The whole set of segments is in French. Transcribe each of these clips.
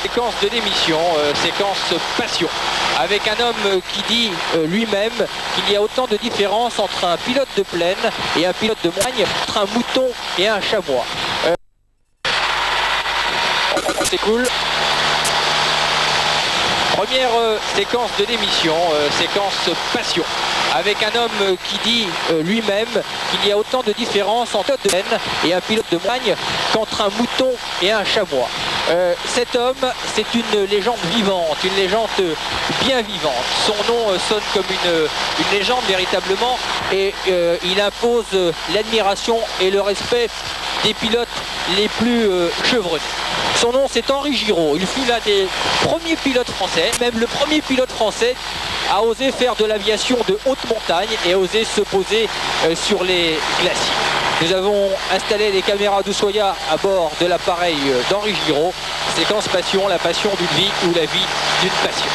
Séquence de l'émission, séquence passion, avec un homme qui dit lui-même qu'il y a autant de différence entre un pilote de plaine et un pilote de montagne, entre un mouton et un chamois. C'est cool. Première séquence de l'émission, séquence passion, avec un homme qui dit lui-même qu'il y a autant de différence entre un pilote de plaine et un pilote de montagne qu'entre un mouton et un chamois. Cet homme, c'est une légende vivante, une légende bien vivante. Son nom sonne comme une légende véritablement, et il impose l'admiration et le respect des pilotes les plus chevronnés. Son nom, c'est Henri Giraud. Il fut l'un des premiers pilotes français, même le premier pilote français à oser faire de l'aviation de haute montagne et à oser se poser sur les glaciers. Nous avons installé les caméras d'Ushuaïa à bord de l'appareil d'Henri Giraud. Séquence passion, la passion d'une vie ou la vie d'une passion.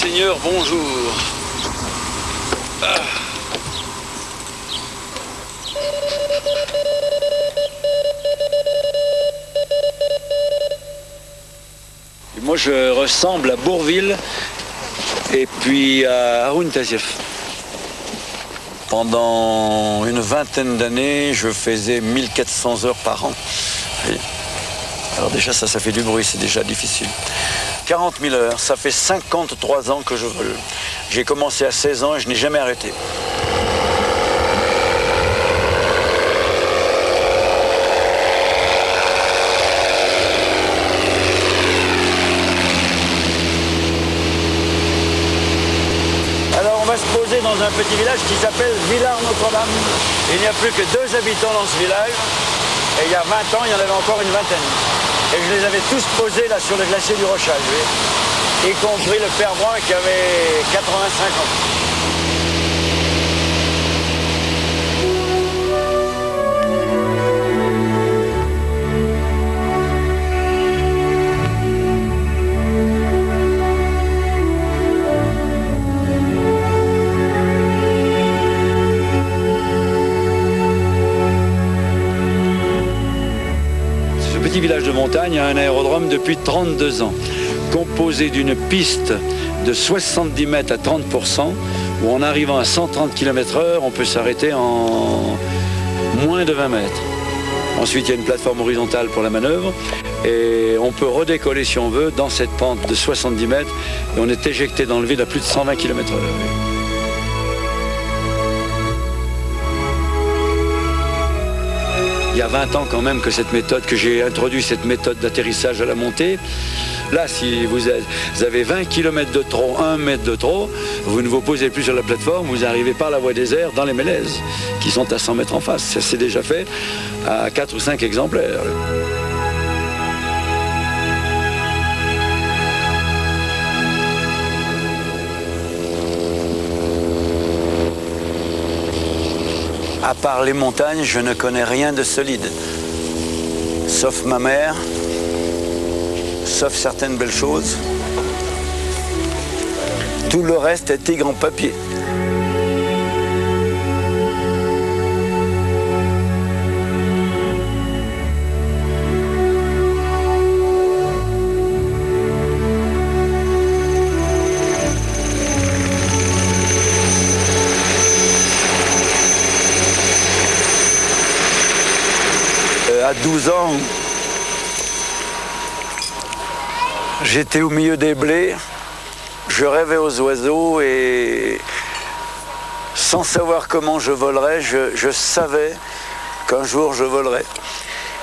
Seigneur, bonjour. Moi, je ressemble à Bourvil et puis à Haroun Tazieff. Pendant une vingtaine d'années, je faisais 1400 heures par an. Oui. Alors déjà, ça fait du bruit, c'est déjà difficile. 40 000 heures, ça fait 53 ans que je vole. J'ai commencé à 16 ans et je n'ai jamais arrêté. Alors on va se poser dans un petit village qui s'appelle Villars-Notre-Dame. Il n'y a plus que 2 habitants dans ce village. Et il y a 20 ans, il y en avait encore une vingtaine. Et je les avais tous posés là sur le glacier du Rochage, y compris le père Brun qui avait 85 ans. Petit village de montagne a un aérodrome depuis 32 ans, composé d'une piste de 70 mètres à 30%, où en arrivant à 130 km/h, on peut s'arrêter en moins de 20 mètres. Ensuite, il y a une plateforme horizontale pour la manœuvre, et on peut redécoller si on veut dans cette pente de 70 mètres, et on est éjecté dans le vide à plus de 120 km/h. Il y a 20 ans quand même que j'ai introduit cette méthode d'atterrissage à la montée. Là, si vous avez 20 km de trop, 1 mètre de trop, vous ne vous posez plus sur la plateforme, vous arrivez par la voie des airs dans les mélèzes, qui sont à 100 mètres en face. Ça s'est déjà fait à 4 ou 5 exemplaires. À part les montagnes, je ne connais rien de solide. Sauf ma mère, sauf certaines belles choses. Tout le reste est tigre en papier. À 12 ans, j'étais au milieu des blés, je rêvais aux oiseaux et sans savoir comment je volerais, je savais qu'un jour je volerais.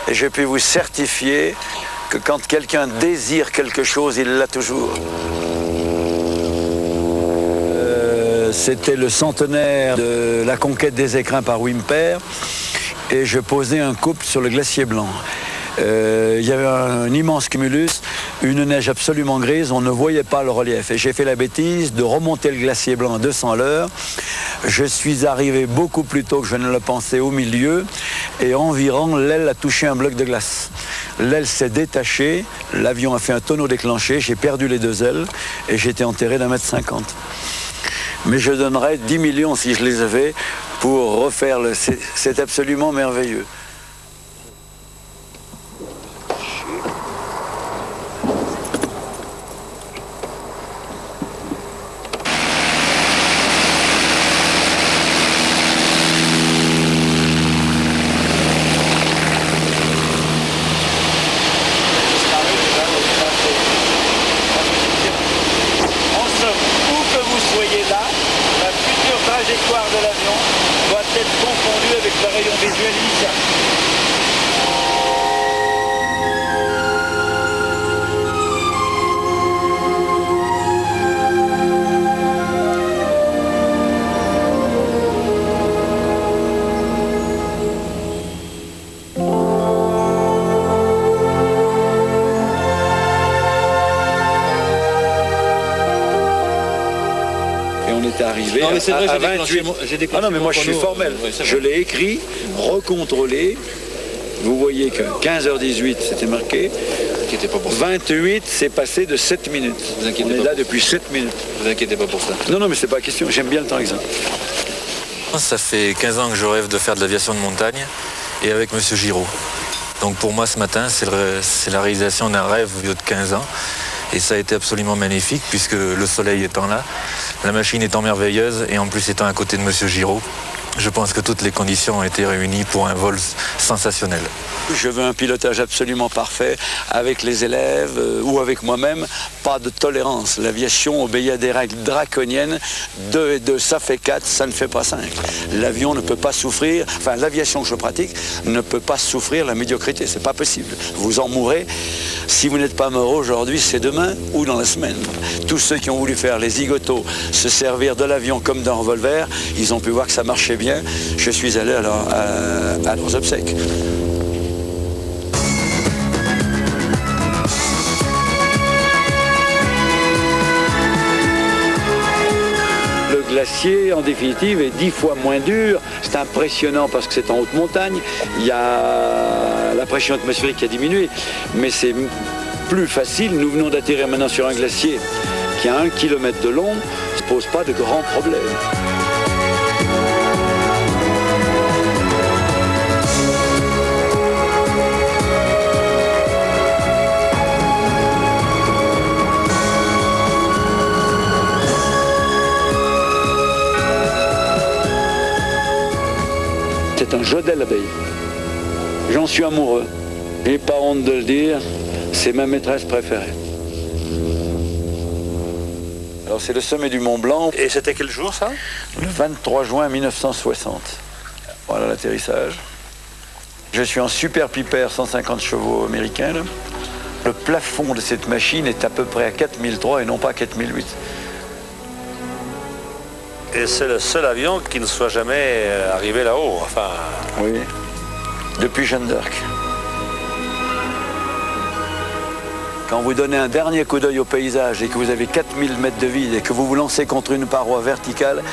Et je peux vous certifier que quand quelqu'un désire quelque chose, il l'a toujours. C'était le centenaire de la conquête des écrins par Whymper et je posais un couple sur le glacier blanc. Il y avait un immense cumulus, une neige absolument grise, on ne voyait pas le relief. Et j'ai fait la bêtise de remonter le glacier blanc à 200 à l'heure. Je suis arrivé beaucoup plus tôt que je ne le pensais au milieu et environ l'aile a touché un bloc de glace. L'aile s'est détachée, l'avion a fait un tonneau déclenché, j'ai perdu les 2 ailes et j'ai été enterré d'1,50 m. Mais je donnerais 10 millions si je les avais pour refaire c'est absolument merveilleux. De l'avion doit être confondu avec le rayon visuel initial. Arrivé non, mais à 28. Ah non, mais moi je suis formel. Je l'ai écrit, recontrôlé. Vous voyez que 15h18 c'était marqué. 28 c'est passé de 7 minutes. On est là depuis 7 minutes. Vous inquiétez pas pour ça. Non, non, mais c'est pas question. J'aime bien le temps exact. Ça fait 15 ans que je rêve de faire de l'aviation de montagne et avec M. Giraud. Donc pour moi ce matin, c'est la réalisation d'un rêve vieux de 15 ans. Et ça a été absolument magnifique puisque le soleil étant là, la machine étant merveilleuse et en plus étant à côté de M. Giraud, je pense que toutes les conditions ont été réunies pour un vol sensationnel. Je veux un pilotage absolument parfait avec les élèves ou avec moi-même, pas de tolérance. L'aviation obéit à des règles draconiennes, 2 et 2 ça fait 4, ça ne fait pas 5. L'avion ne peut pas souffrir, enfin l'aviation que je pratique ne peut pas souffrir la médiocrité, c'est pas possible. Vous en mourrez. Si vous n'êtes pas mort aujourd'hui, c'est demain ou dans la semaine. Tous ceux qui ont voulu faire les zigotos, se servir de l'avion comme d'un revolver, ils ont pu voir que ça marchait bien. Je suis allé à leurs obsèques. Le glacier, en définitive, est 10 fois moins dur. C'est impressionnant parce que c'est en haute montagne. Il y a la pression atmosphérique qui a diminué, mais c'est plus facile. Nous venons d'atterrir maintenant sur un glacier qui a 1 km de long. Ça ne pose pas de grands problèmes. C'est un Jodel abeille. J'en suis amoureux. J'ai pas honte de le dire, c'est ma maîtresse préférée. Alors c'est le sommet du Mont Blanc. Et c'était quel jour ça? Le 23 juin 1960. Voilà l'atterrissage. Je suis en Super Piper 150 chevaux américain. Là. Le plafond de cette machine est à peu près à 4003 et non pas à 4008. Et c'est le seul avion qui ne soit jamais arrivé là-haut, enfin... Oui, depuis Jeanne d'Arc. Quand vous donnez un dernier coup d'œil au paysage et que vous avez 4000 mètres de vide et que vous vous lancez contre une paroi verticale,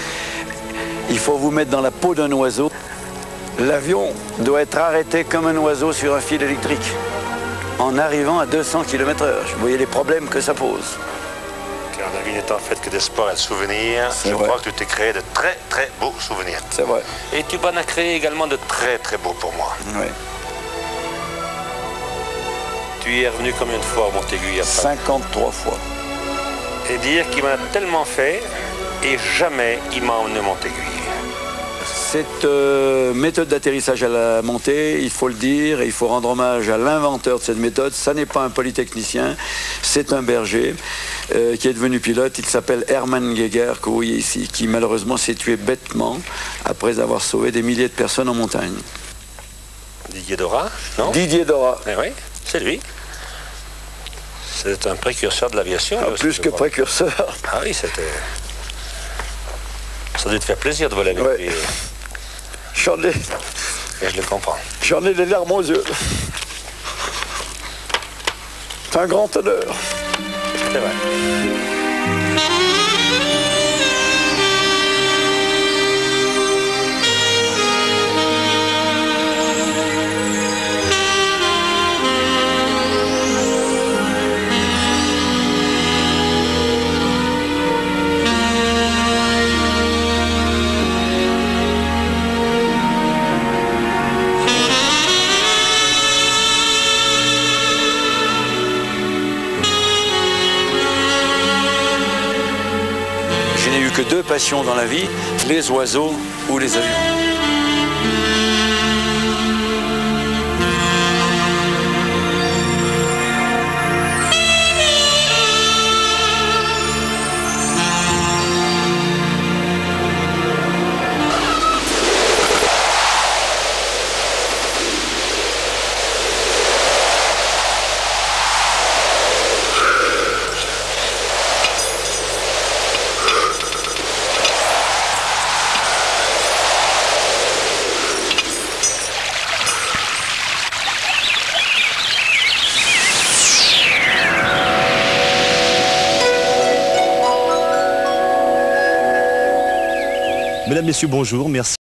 il faut vous mettre dans la peau d'un oiseau. L'avion doit être arrêté comme un oiseau sur un fil électrique, en arrivant à 200 km/h. Vous voyez les problèmes que ça pose. Car la vie n'est en fait que des sports et de souvenirs. Je crois que tu t'es créé de très très beaux souvenirs. C'est vrai. Et tu en as créé également de très très beaux pour moi. Oui. Tu y es revenu combien de fois à Montaigu après? 53 fois. Et dire qu'il m'a tellement fait et jamais il m'a emmené Montaigu. Cette méthode d'atterrissage à la montée, il faut le dire, et il faut rendre hommage à l'inventeur de cette méthode. Ça n'est pas un polytechnicien, c'est un berger qui est devenu pilote. Il s'appelle Hermann Geiger, que vous voyez ici, qui malheureusement s'est tué bêtement après avoir sauvé des milliers de personnes en montagne. Didier Dora, non? Didier Dora. Eh oui, c'est lui. C'est un précurseur de l'aviation. Plus que précurseur. Ah oui, c'était... Ça doit te faire plaisir de voler avec lui. J'en ai... Et je le comprends. J'en ai les larmes aux yeux. C'est un grand honneur. C'est vrai. Je n'ai eu que deux passions dans la vie, les oiseaux ou les avions. Mesdames, Messieurs, bonjour, merci.